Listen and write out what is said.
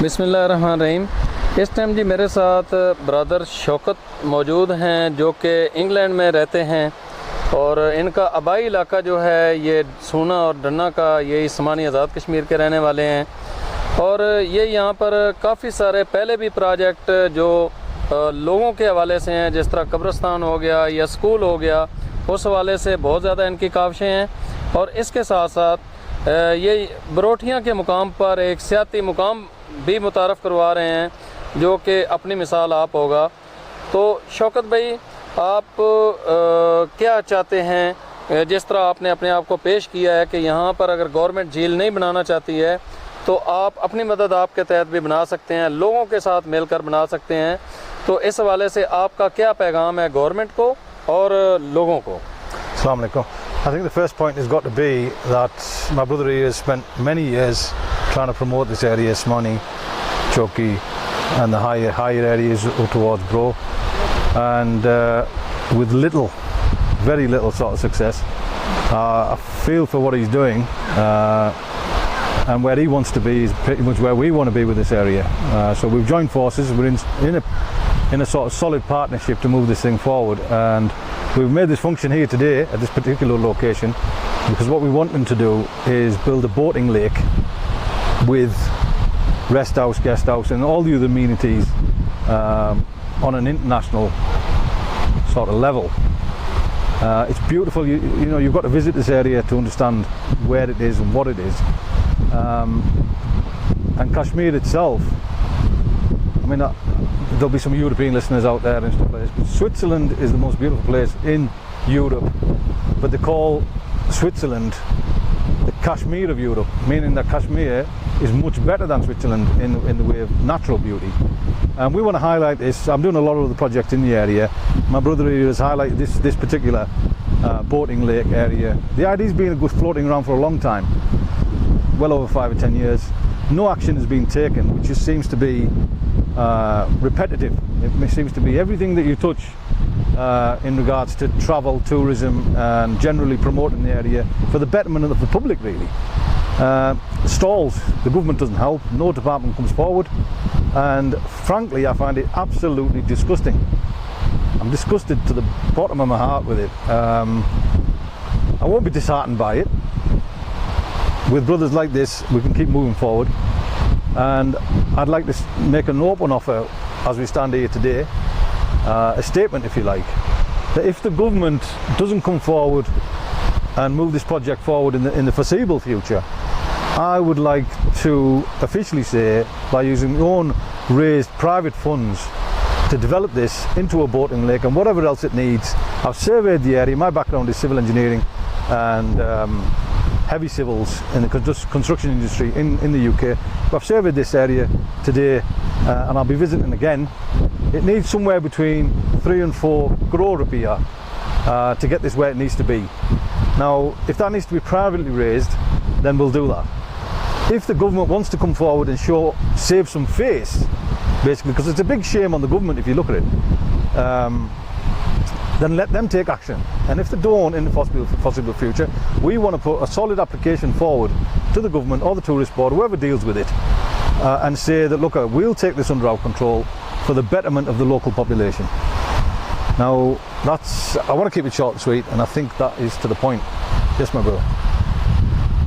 بسم اللہ الرحمن الرحیم۔ اس ٹائم جی میرے ساتھ برادر شوکت موجود ہیں جو کہ انگلینڈ میں رہتے ہیں، اور ان کا آبائی علاقہ جو ہے یہ سونا اور ڈنا کا یہی سماہنی آزاد کشمیر کے رہنے والے ہیں، اور یہ یہاں پر کافی سارے پہلے بھی پروجیکٹ جو لوگوں کے حوالے سے ہیں، جس طرح قبرستان ہو گیا یا سکول ہو گیا، اس حوالے سے بہت زیادہ ان کی کاوشیں ہیں، اور اس کے ساتھ ساتھ یہ بروٹیاں کے مقام پر ایک سیاحتی مقام بھی متعارف کروا رہے ہیں جو کہ اپنی مثال آپ ہوگا۔ تو شوکت بھائی، آپ کیا چاہتے ہیں؟ جس طرح آپ نے اپنے آپ کو پیش کیا ہے کہ یہاں پر اگر گورنمنٹ جھیل نہیں بنانا چاہتی ہے تو آپ اپنی مدد آپ کے تحت بھی بنا سکتے ہیں، لوگوں کے ساتھ مل کر بنا سکتے ہیں، تو اس حوالے سے آپ کا کیا پیغام ہے گورنمنٹ کو اور لوگوں کو؟ Assalamu alaikum. I think the first point has got to be that my brother here has spent many years trying to promote this area, Smaahni, Choki, and the higher areas towards Bro, and with very little sort of success. I feel for what he's doing, and where he wants to be is pretty much where we want to be with this area. So we've joined forces. We're in a sort of solid partnership to move this thing forward, and we've made this function here today at this particular location because what we want them to do is build a boating lake with rest house, guest house, and all the other amenities on an international sort of level. It's beautiful. You know, you've got to visit this area to understand where it is and what it is. And Kashmir itself, I mean, there'll be some European listeners out there and stuff like this, but Switzerland is the most beautiful place in Europe, but they call Switzerland the Kashmir of Europe, meaning that Kashmir is much better than Switzerland in the way of natural beauty. And we want to highlight this. I'm doing a lot of the projects in the area. My brother here has highlighted this particular boating lake area. The idea's been floating around for a long time, well over 5 or 10 years. No action has been taken, which just seems to be repetitive. It seems to be everything that you touch in regards to travel, tourism, and generally promoting the area for the betterment of the public, really. Stalls, the government doesn't help, no department comes forward, and frankly I find it absolutely disgusting. I'm disgusted to the bottom of my heart with it. I won't be disheartened by it. With brothers like this we can keep moving forward, and I'd like to make an open offer as we stand here today, a statement if you like, that if the government doesn't come forward and move this project forward in the foreseeable future, I would like to officially say, by using my own raised private funds to develop this into a boating lake and whatever else it needs. I've surveyed the area. My background is civil engineering and heavy civils in the construction industry in the UK. I've surveyed this area today, and I'll be visiting again. It needs somewhere between 3 and 4 crore rupiah to get this where it needs to be. Now, if that needs to be privately raised, then we'll do that. If the government wants to come forward and save some face, basically, because it's a big shame on the government if you look at it, then let them take action. And if they don't in the foreseeable future, we want to put a solid application forward to the government or the tourist board, whoever deals with it, and say that, look, we'll take this under our control for the betterment of the local population. Now, I want to keep it short and sweet, and I think that is to the point. Yes, my brother.